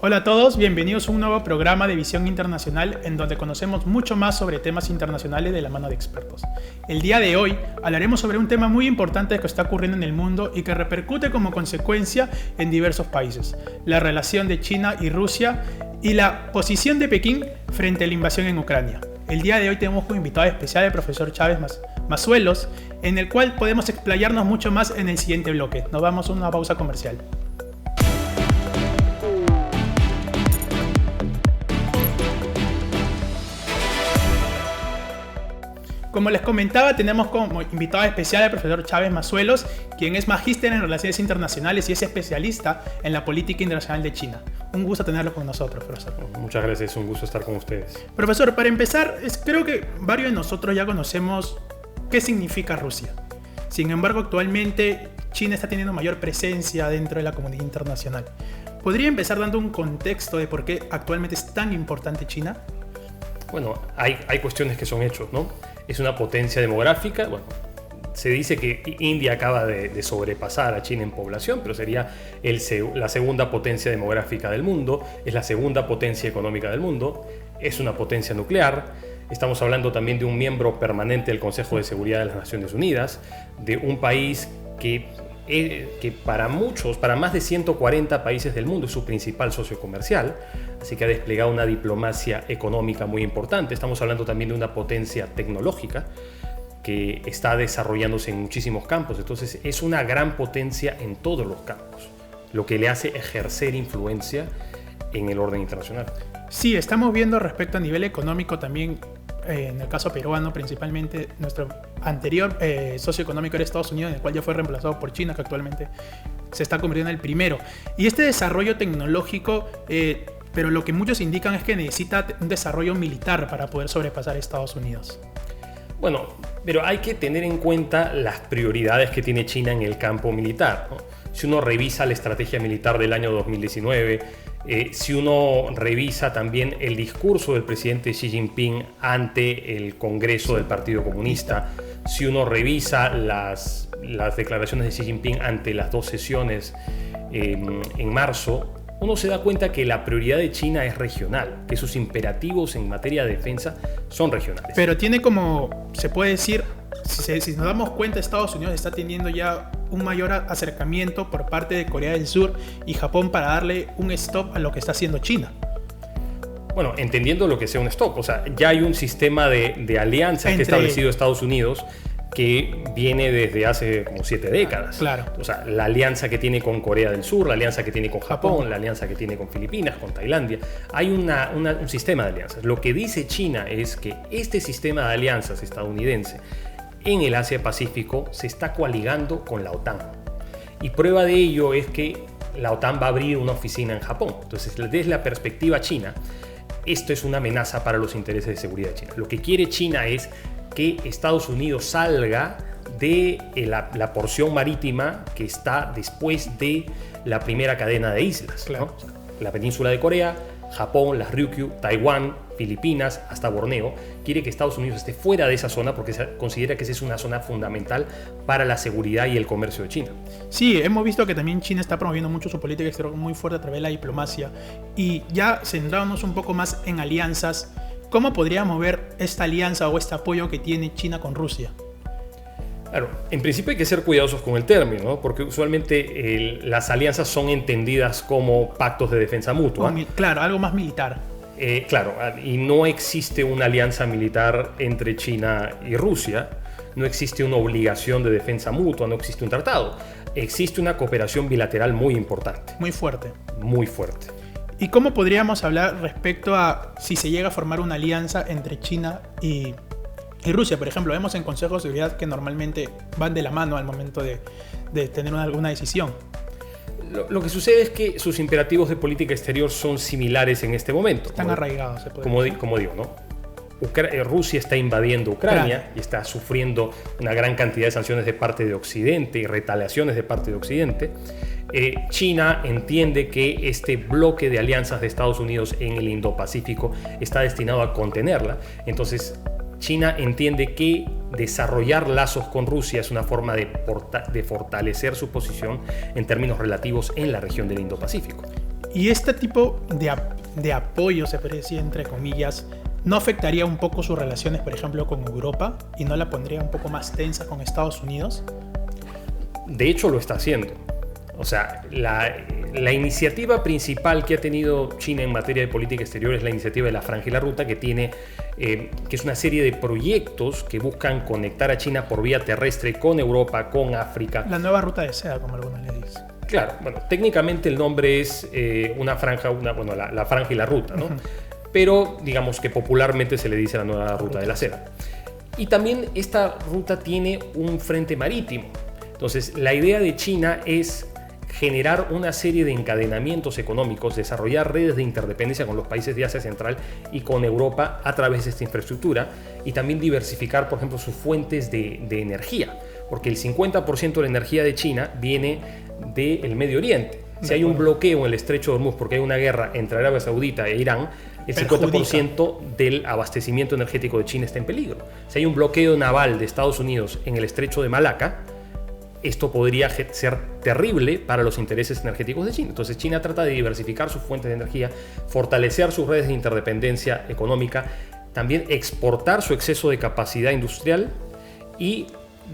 Hola a todos, bienvenidos a un nuevo programa de Visión Internacional en donde conocemos mucho más sobre temas internacionales de la mano de expertos. El día de hoy hablaremos sobre un tema muy importante que está ocurriendo en el mundo y que repercute como consecuencia en diversos países: la relación de China y Rusia y la posición de Pekín frente a la invasión en Ucrania. El día de hoy tenemos como invitado especial al profesor Chávez Mazuelos, en el cual podemos explayarnos mucho más en el siguiente bloque. Nos vamos a una pausa comercial. Como les comentaba, tenemos como invitado especial al profesor Chávez Mazuelos, quien es magíster en Relaciones Internacionales y es especialista en la política internacional de China. Un gusto tenerlo con nosotros, profesor. Muchas gracias, un gusto estar con ustedes. Profesor, para empezar, creo que varios de nosotros ya conocemos qué significa Rusia. Sin embargo, actualmente China está teniendo mayor presencia dentro de la comunidad internacional. ¿Podría empezar dando un contexto de por qué actualmente es tan importante China? Bueno, hay cuestiones que son hechos, ¿no? Es una potencia demográfica. Bueno, se dice que India acaba de sobrepasar a China en población, pero sería la segunda potencia demográfica del mundo, es la segunda potencia económica del mundo, es una potencia nuclear. Estamos hablando también de un miembro permanente del Consejo de Seguridad de las Naciones Unidas, de un país que para más de 140 países del mundo es su principal socio comercial, así que ha desplegado una diplomacia económica muy importante. Estamos hablando también de una potencia tecnológica que está desarrollándose en muchísimos campos, entonces es una gran potencia en todos los campos, lo que le hace ejercer influencia en el orden internacional. Sí, estamos viendo respecto a nivel económico también, en el caso peruano principalmente, nuestro anterior socio económico era Estados Unidos, en el cual ya fue reemplazado por China, que actualmente se está convirtiendo en el primero. Y este desarrollo tecnológico, pero lo que muchos indican es que necesita un desarrollo militar para poder sobrepasar a Estados Unidos. Bueno, pero hay que tener en cuenta las prioridades que tiene China en el campo militar, ¿no? Si uno revisa la estrategia militar del año 2019, si uno revisa también el discurso del presidente Xi Jinping ante el Congreso del Partido Comunista, si uno revisa las declaraciones de Xi Jinping ante las dos sesiones en marzo, uno se da cuenta que la prioridad de China es regional, que sus imperativos en materia de defensa son regionales. Pero tiene como, se puede decir, si nos damos cuenta, Estados Unidos está teniendo ya un mayor acercamiento por parte de Corea del Sur y Japón para darle un stop a lo que está haciendo China. Bueno, entendiendo lo que sea un stop, o sea, ya hay un sistema de alianzas que ha establecido Estados Unidos que viene desde hace como 7 décadas. Claro. O sea, la alianza que tiene con Corea del Sur, la alianza que tiene con Japón, la alianza que tiene con Filipinas, con Tailandia. Hay un sistema de alianzas. Lo que dice China es que este sistema de alianzas estadounidense en el Asia-Pacífico se está coaligando con la OTAN. Y prueba de ello es que la OTAN va a abrir una oficina en Japón. Entonces, desde la perspectiva china, esto es una amenaza para los intereses de seguridad de China. Lo que quiere China es que Estados Unidos salga de la porción marítima que está después de la primera cadena de islas, claro, ¿no? La península de Corea, Japón, las Ryukyu, Taiwán, Filipinas, hasta Borneo. Quiere que Estados Unidos esté fuera de esa zona porque se considera que esa es una zona fundamental para la seguridad y el comercio de China. Sí, hemos visto que también China está promoviendo mucho su política exterior muy fuerte a través de la diplomacia. Y ya centrándonos un poco más en alianzas, ¿cómo podríamos ver esta alianza o este apoyo que tiene China con Rusia? Claro, en principio hay que ser cuidadosos con el término, ¿no? Porque usualmente las alianzas son entendidas como pactos de defensa mutua. Claro, algo más militar. Claro, y no existe una alianza militar entre China y Rusia, no existe una obligación de defensa mutua, no existe un tratado. Existe una cooperación bilateral muy importante. Muy fuerte. Muy fuerte. ¿Y cómo podríamos hablar respecto a si se llega a formar una alianza entre China y Rusia? Por ejemplo, vemos en consejos de seguridad que normalmente van de la mano al momento de tener alguna decisión. Lo que sucede es que sus imperativos de política exterior son similares en este momento. Están arraigados, se puede decir. Como digo, ¿no? Rusia está invadiendo Ucrania y está sufriendo una gran cantidad de sanciones de parte de Occidente y retaliaciones de parte de Occidente. China entiende que este bloque de alianzas de Estados Unidos en el Indo-Pacífico está destinado a contenerla. Entonces, China entiende que desarrollar lazos con Rusia es una forma de fortalecer su posición en términos relativos en la región del Indo-Pacífico. Y este tipo de apoyo, se puede decir entre comillas, ¿no afectaría un poco sus relaciones, por ejemplo, con Europa y no la pondría un poco más tensa con Estados Unidos? De hecho, lo está haciendo. O sea, la iniciativa principal que ha tenido China en materia de política exterior es la iniciativa de la Franja y la Ruta, que es una serie de proyectos que buscan conectar a China por vía terrestre con Europa, con África. La nueva ruta de seda, como algunos le dicen. Claro, bueno, técnicamente el nombre es una franja, la Franja y la Ruta, ¿no? Pero digamos que popularmente se le dice la nueva ruta de la seda. Y también esta ruta tiene un frente marítimo. Entonces, la idea de China es generar una serie de encadenamientos económicos, desarrollar redes de interdependencia con los países de Asia Central y con Europa a través de esta infraestructura, y también diversificar, por ejemplo, sus fuentes de energía, porque el 50% de la energía de China viene del Medio Oriente. Si hay un bloqueo en el estrecho de Hormuz porque hay una guerra entre Arabia Saudita e Irán, el 50% del abastecimiento energético de China está en peligro. Si hay un bloqueo naval de Estados Unidos en el estrecho de Malaca, esto podría ser terrible para los intereses energéticos de China. Entonces China trata de diversificar sus fuentes de energía, fortalecer sus redes de interdependencia económica, también exportar su exceso de capacidad industrial y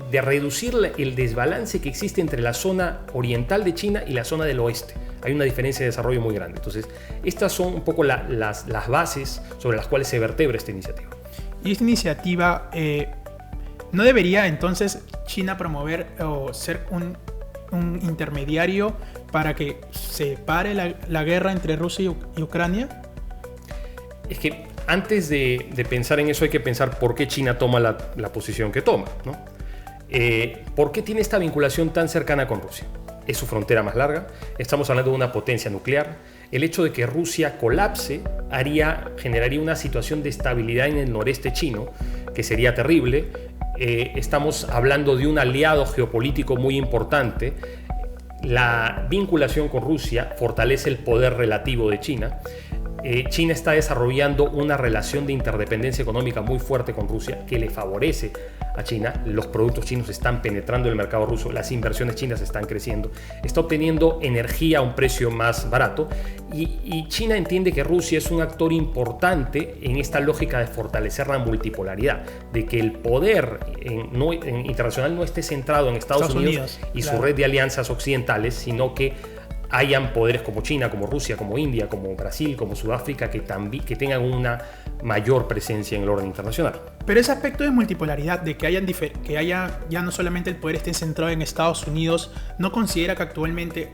de reducir el desbalance que existe entre la zona oriental de China y la zona del oeste. Hay una diferencia de desarrollo muy grande. Entonces, estas son un poco las bases sobre las cuales se vertebra esta iniciativa. Y esta iniciativa, ¿no debería entonces China promover o ser un intermediario para que se pare la guerra entre Rusia y Ucrania? Es que antes de pensar en eso hay que pensar por qué China toma la posición que toma, ¿no? ¿Por qué tiene esta vinculación tan cercana con Rusia? Es su frontera más larga, estamos hablando de una potencia nuclear. El hecho de que Rusia colapse generaría una situación de estabilidad en el noreste chino, que sería terrible. Estamos hablando de un aliado geopolítico muy importante. La vinculación con Rusia fortalece el poder relativo de China. China está desarrollando una relación de interdependencia económica muy fuerte con Rusia que le favorece a China. Los productos chinos están penetrando el mercado ruso, las inversiones chinas están creciendo, está obteniendo energía a un precio más barato y China entiende que Rusia es un actor importante en esta lógica de fortalecer la multipolaridad, de que el poder internacional no esté centrado en Estados Unidos y su red de alianzas occidentales, sino que hayan poderes como China, como Rusia, como India, como Brasil, como Sudáfrica, que tengan una mayor presencia en el orden internacional. Pero ese aspecto de multipolaridad, de que haya ya no solamente el poder esté centrado en Estados Unidos, ¿no considera que actualmente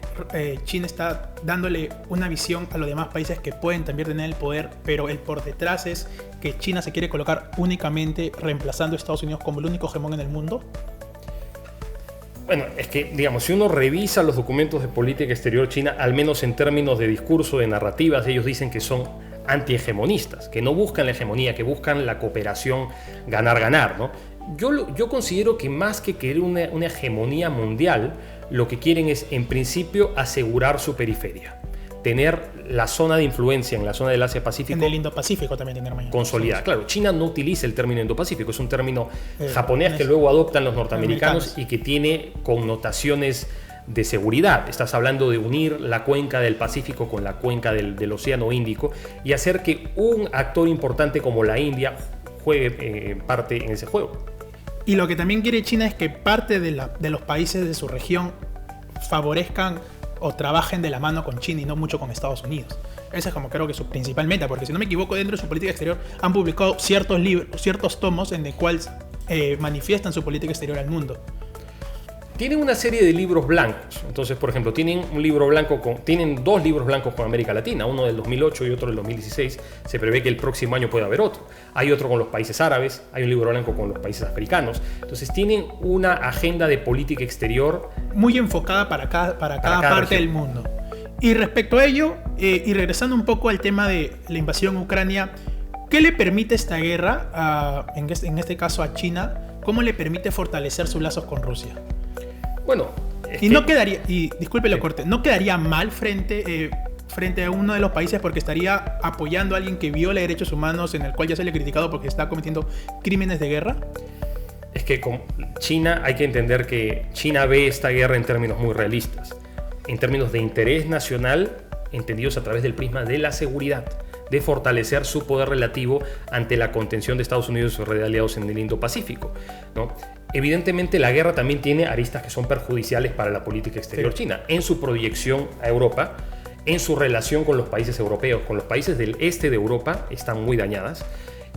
China está dándole una visión a los demás países que pueden también tener el poder, pero el por detrás es que China se quiere colocar únicamente reemplazando a Estados Unidos como el único hegemón en el mundo? Bueno, es que, digamos, si uno revisa los documentos de política exterior china, al menos en términos de discurso, de narrativas, ellos dicen que son antihegemonistas, que no buscan la hegemonía, que buscan la cooperación ganar-ganar, ¿no? Yo considero que más que querer una hegemonía mundial, lo que quieren es, en principio, asegurar su periferia. Tener la zona de influencia en la zona del Asia-Pacífico. En el Indo-Pacífico también tener mayor. Consolidada. Claro, China no utiliza el término Indo-Pacífico, es un término japonés que luego adoptan los norteamericanos y que tiene connotaciones de seguridad. Estás hablando de unir la cuenca del Pacífico con la cuenca del Océano Índico y hacer que un actor importante como la India juegue parte en ese juego. Y lo que también quiere China es que parte de los países de su región favorezcan o trabajen de la mano con China y no mucho con Estados Unidos. Esa es como creo que su principal meta, porque si no me equivoco, dentro de su política exterior han publicado ciertos libros, ciertos tomos en los cuales manifiestan su política exterior al mundo. Tienen una serie de libros blancos. Entonces, por ejemplo, tienen dos libros blancos con América Latina, uno del 2008 y otro del 2016. Se prevé que el próximo año pueda haber otro. Hay otro con los países árabes, hay un libro blanco con los países africanos. Entonces, tienen una agenda de política exterior muy enfocada para cada parte del mundo. Y respecto a ello, y regresando un poco al tema de la invasión a Ucrania, ¿qué le permite esta guerra, en este caso a China? ¿Cómo le permite fortalecer sus lazos con Rusia? Bueno, no quedaría, y disculpe lo corte, no quedaría mal frente a uno de los países porque estaría apoyando a alguien que viola derechos humanos, en el cual ya se le ha criticado porque está cometiendo crímenes de guerra. Es que con China hay que entender que China ve esta guerra en términos muy realistas. En términos de interés nacional, entendidos a través del prisma de la seguridad, de fortalecer su poder relativo ante la contención de Estados Unidos y sus redes aliados en el Indo-Pacífico, ¿no? Evidentemente, la guerra también tiene aristas que son perjudiciales para la política exterior china, en su proyección a Europa, en su relación con los países europeos, con los países del este de Europa, están muy dañadas,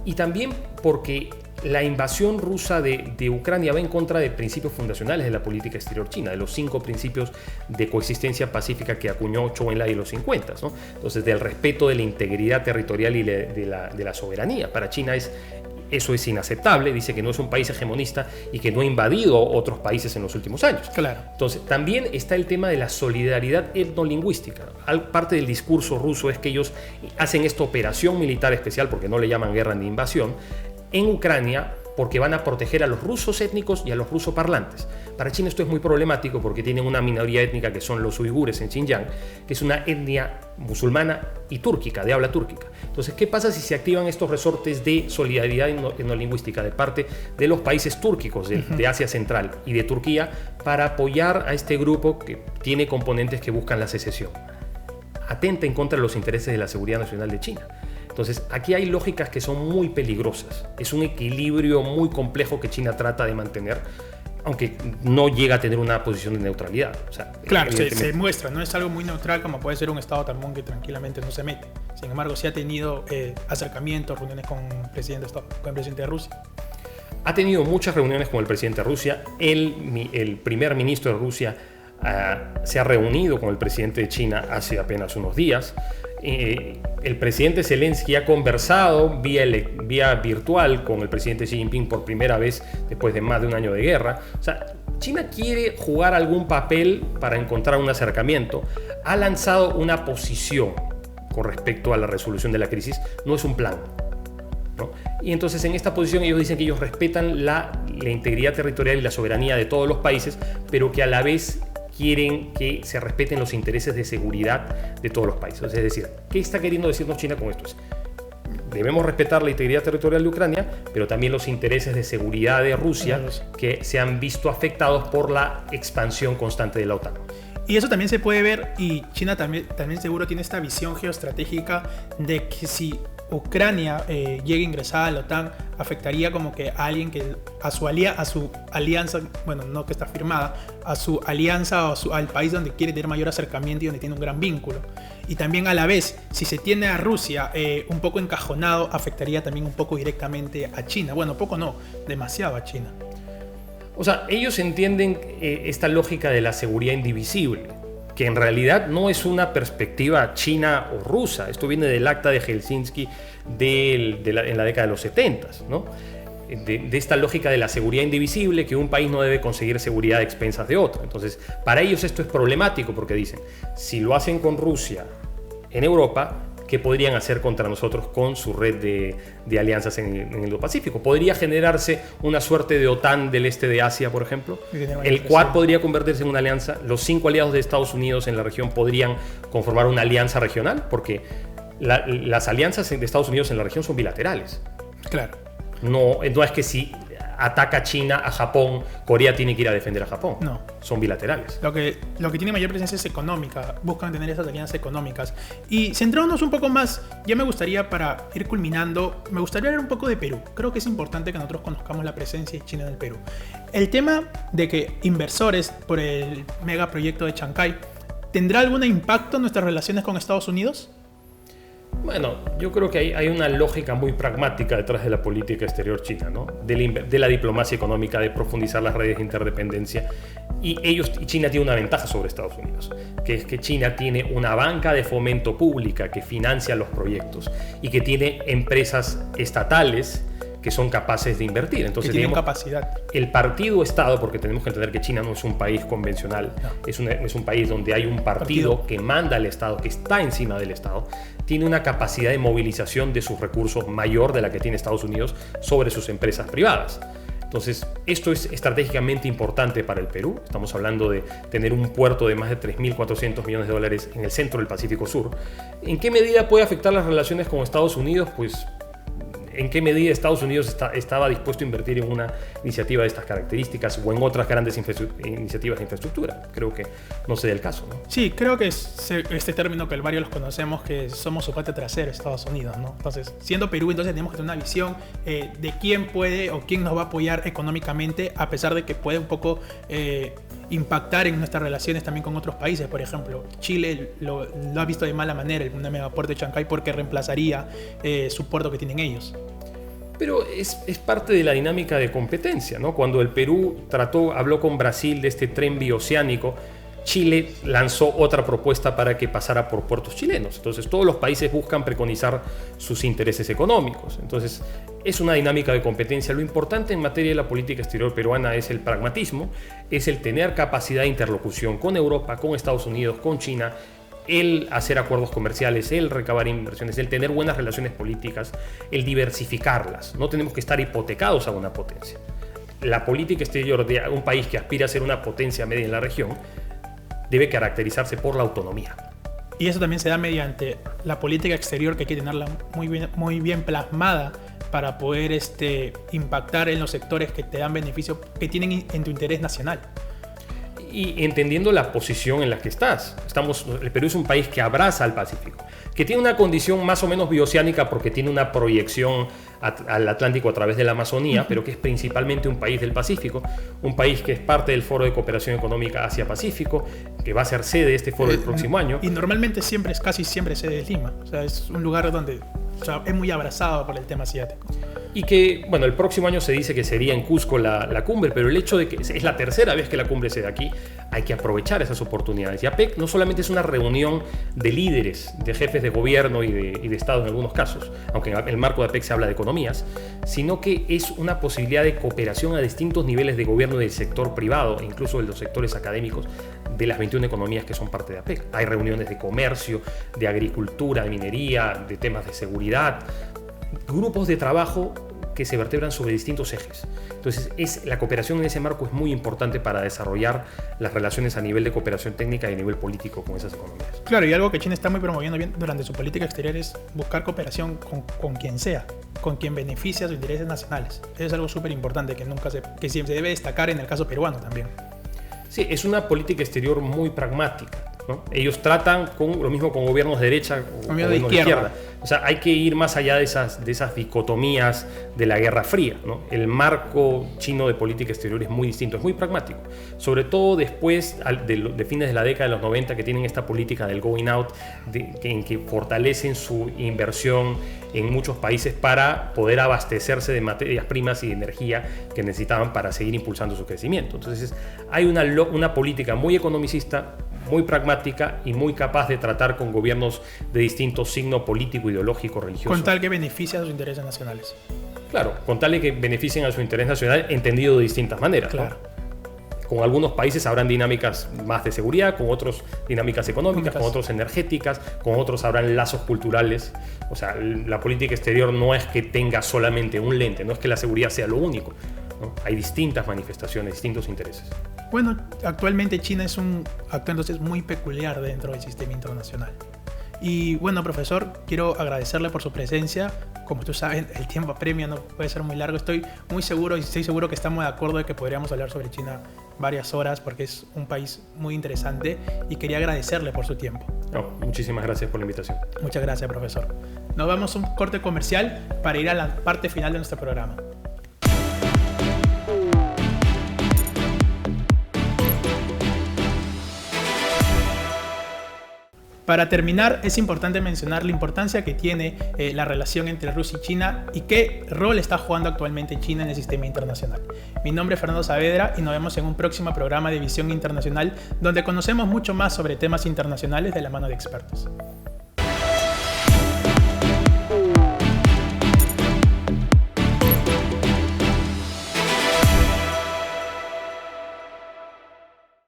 y también porque la invasión rusa de Ucrania va en contra de principios fundacionales de la política exterior china, de los 5 principios de coexistencia pacífica que acuñó Zhou Enlai en los 50, ¿no? Entonces, del respeto de la integridad territorial y de la soberanía. Para China eso es inaceptable, dice que no es un país hegemonista y que no ha invadido otros países en los últimos años. Claro. Entonces, también está el tema de la solidaridad etnolingüística. Parte del discurso ruso es que ellos hacen esta operación militar especial, porque no le llaman guerra ni invasión, en Ucrania, porque van a proteger a los rusos étnicos y a los rusoparlantes. Para China esto es muy problemático porque tienen una minoría étnica que son los uigures en Xinjiang, que es una etnia musulmana y túrquica, de habla túrquica. Entonces, ¿qué pasa si se activan estos resortes de solidaridad etnolingüística de parte de los países túrquicos de Asia Central y de Turquía para apoyar a este grupo que tiene componentes que buscan la secesión? Atenta en contra de los intereses de la seguridad nacional de China. Entonces, aquí hay lógicas que son muy peligrosas. Es un equilibrio muy complejo que China trata de mantener, aunque no llega a tener una posición de neutralidad. O sea, claro, se muestra, no es algo muy neutral como puede ser un Estado Talmón que tranquilamente no se mete. Sin embargo, sí ha tenido acercamientos, reuniones con el presidente de Rusia. Ha tenido muchas reuniones con el presidente de Rusia. El primer ministro de Rusia se ha reunido con el presidente de China hace apenas unos días. El presidente Zelensky ha conversado vía virtual con el presidente Xi Jinping por primera vez después de más de un año de guerra. O sea, China quiere jugar algún papel para encontrar un acercamiento. Ha lanzado una posición con respecto a la resolución de la crisis. No es un plan, ¿no? Y entonces en esta posición ellos dicen que ellos respetan la integridad territorial y la soberanía de todos los países, pero que a la vez quieren que se respeten los intereses de seguridad de todos los países. Es decir, ¿qué está queriendo decirnos China con esto? Debemos respetar la integridad territorial de Ucrania, pero también los intereses de seguridad de Rusia que se han visto afectados por la expansión constante de la OTAN. Y eso también se puede ver, y China también seguro tiene esta visión geoestratégica de que si Ucrania llega a ingresar a la OTAN, afectaría como que a alguien que a su alianza, bueno, no que está firmada, a su alianza o al país donde quiere tener mayor acercamiento y donde tiene un gran vínculo. Y también a la vez, si se tiene a Rusia un poco encajonado, afectaría también un poco directamente a China. Bueno, poco no, demasiado a China. O sea, ellos entienden esta lógica de la seguridad indivisible, que en realidad no es una perspectiva china o rusa. Esto viene del Acta de Helsinki en la década de los 70, ¿no? De esta lógica de la seguridad indivisible, que un país no debe conseguir seguridad a expensas de otro. Entonces, para ellos esto es problemático porque dicen, si lo hacen con Rusia en Europa, ¿qué podrían hacer contra nosotros con su red de alianzas en el Indo-Pacífico? ¿Podría generarse una suerte de OTAN del este de Asia, por ejemplo? El Quad podría convertirse en una alianza. Los 5 aliados de Estados Unidos en la región podrían conformar una alianza regional, porque las alianzas de Estados Unidos en la región son bilaterales. Claro. No es que si ataca China a Japón, Corea tiene que ir a defender a Japón. No. Son bilaterales. Lo que tiene mayor presencia es económica. Buscan tener esas alianzas económicas. Y centrándonos un poco más, ya me gustaría, para ir culminando, me gustaría hablar un poco de Perú. Creo que es importante que nosotros conozcamos la presencia de China en el Perú. El tema de que inversores por el megaproyecto de Chancay, ¿tendrá algún impacto en nuestras relaciones con Estados Unidos? Bueno, yo creo que hay una lógica muy pragmática detrás de la política exterior china, ¿no? De la diplomacia económica, de profundizar las redes de interdependencia. Y China tiene una ventaja sobre Estados Unidos, que es que China tiene una banca de fomento pública que financia los proyectos y que tiene empresas estatales que son capaces de invertir. Entonces, que tienen capacidad. El partido-estado, porque tenemos que entender que China no es un país convencional, no. Es un país donde hay un partido que manda al Estado, que está encima del Estado, tiene una capacidad de movilización de sus recursos mayor de la que tiene Estados Unidos sobre sus empresas privadas. Entonces, esto es estratégicamente importante para el Perú. Estamos hablando de tener un puerto de más de 3.400 millones de dólares en el centro del Pacífico Sur. ¿En qué medida puede afectar las relaciones con Estados Unidos? Pues en qué medida Estados Unidos estaba dispuesto a invertir en una iniciativa de estas características o en otras grandes iniciativas de infraestructura. Creo que no se dé el caso, ¿no? Sí, creo que es este término que varios los conocemos, que somos su patio trasero, Estados Unidos, ¿no? Entonces, siendo Perú, entonces tenemos que tener una visión de quién puede o quién nos va a apoyar económicamente, a pesar de que puede un poco impactar en nuestras relaciones también con otros países. Por ejemplo, Chile lo ha visto de mala manera el megapuerto de Chancay, porque reemplazaría su puerto que tienen ellos. Pero es parte de la dinámica de competencia, ¿no? Cuando el Perú habló con Brasil de este tren bioceánico, Chile lanzó otra propuesta para que pasara por puertos chilenos. Entonces todos los países buscan preconizar sus intereses económicos. Entonces es una dinámica de competencia. Lo importante en materia de la política exterior peruana es el pragmatismo, es el tener capacidad de interlocución con Europa, con Estados Unidos, con China, el hacer acuerdos comerciales, el recabar inversiones, el tener buenas relaciones políticas, el diversificarlas. No tenemos que estar hipotecados a una potencia. La política exterior de un país que aspira a ser una potencia media en la región debe caracterizarse por la autonomía. Y eso también se da mediante la política exterior, que hay que tenerla muy bien plasmada para poder impactar en los sectores que te dan beneficio, que tienen en tu interés nacional. Y entendiendo la posición en la que estás. El Perú es un país que abraza al Pacífico, que tiene una condición más o menos bioceánica porque tiene una proyección al Atlántico a través de la Amazonía, pero que es principalmente un país del Pacífico, un país que es parte del Foro de Cooperación Económica Asia-Pacífico, que va a ser sede de este foro el próximo año. Y normalmente casi siempre sede de Lima. O sea, es un lugar donde es muy abrazado por el tema asiático. Y que, bueno, el próximo año se dice que sería en Cusco la cumbre, pero el hecho de que es la tercera vez que la cumbre se da aquí, hay que aprovechar esas oportunidades. Y APEC no solamente es una reunión de líderes, de jefes de gobierno y de Estado en algunos casos, aunque en el marco de APEC se habla de economías, sino que es una posibilidad de cooperación a distintos niveles de gobierno del sector privado e incluso de los sectores académicos de las 21 economías que son parte de APEC. Hay reuniones de comercio, de agricultura, de minería, de temas de seguridad, grupos de trabajo que se vertebran sobre distintos ejes. Entonces, la cooperación en ese marco es muy importante para desarrollar las relaciones a nivel de cooperación técnica y a nivel político con esas economías. Claro, y algo que China está muy promoviendo bien durante su política exterior es buscar cooperación con quien sea, con quien beneficia sus intereses nacionales. Eso es algo súper importante que siempre se debe destacar en el caso peruano también. Sí, es una política exterior muy pragmática, ¿no? Ellos tratan lo mismo con gobiernos de derecha o gobiernos de izquierda. O sea, hay que ir más allá de esas dicotomías de la Guerra Fría, ¿no? El marco chino de política exterior es muy distinto, es muy pragmático. Sobre todo después de fines de la década de los 90, que tienen esta política del going out, en que fortalecen su inversión en muchos países para poder abastecerse de materias primas y de energía que necesitaban para seguir impulsando su crecimiento. Entonces, hay una política muy economicista, muy pragmática y muy capaz de tratar con gobiernos de distinto signo político, ideológico, religioso. Con tal que beneficie a sus intereses nacionales. Claro, con tal de que beneficien a su interés nacional entendido de distintas maneras. Claro. ¿No? Con algunos países habrán dinámicas más de seguridad, con otros dinámicas económicas, con otros energéticas, con otros habrán lazos culturales. O sea, la política exterior no es que tenga solamente un lente, no es que la seguridad sea lo único, ¿no? Hay distintas manifestaciones, distintos intereses. Bueno, actualmente China es un actor entonces muy peculiar dentro del sistema internacional. Y bueno, profesor, quiero agradecerle por su presencia. Como tú sabes, el tiempo apremia, no puede ser muy largo. Estoy seguro que estamos de acuerdo de que podríamos hablar sobre China varias horas, porque es un país muy interesante, y quería agradecerle por su tiempo. No, muchísimas gracias por la invitación. Muchas gracias, profesor. Nos vamos a un corte comercial para ir a la parte final de nuestro programa. Para terminar, es importante mencionar la importancia que tiene la relación entre Rusia y China y qué rol está jugando actualmente China en el sistema internacional. Mi nombre es Fernando Saavedra y nos vemos en un próximo programa de Visión Internacional, donde conocemos mucho más sobre temas internacionales de la mano de expertos.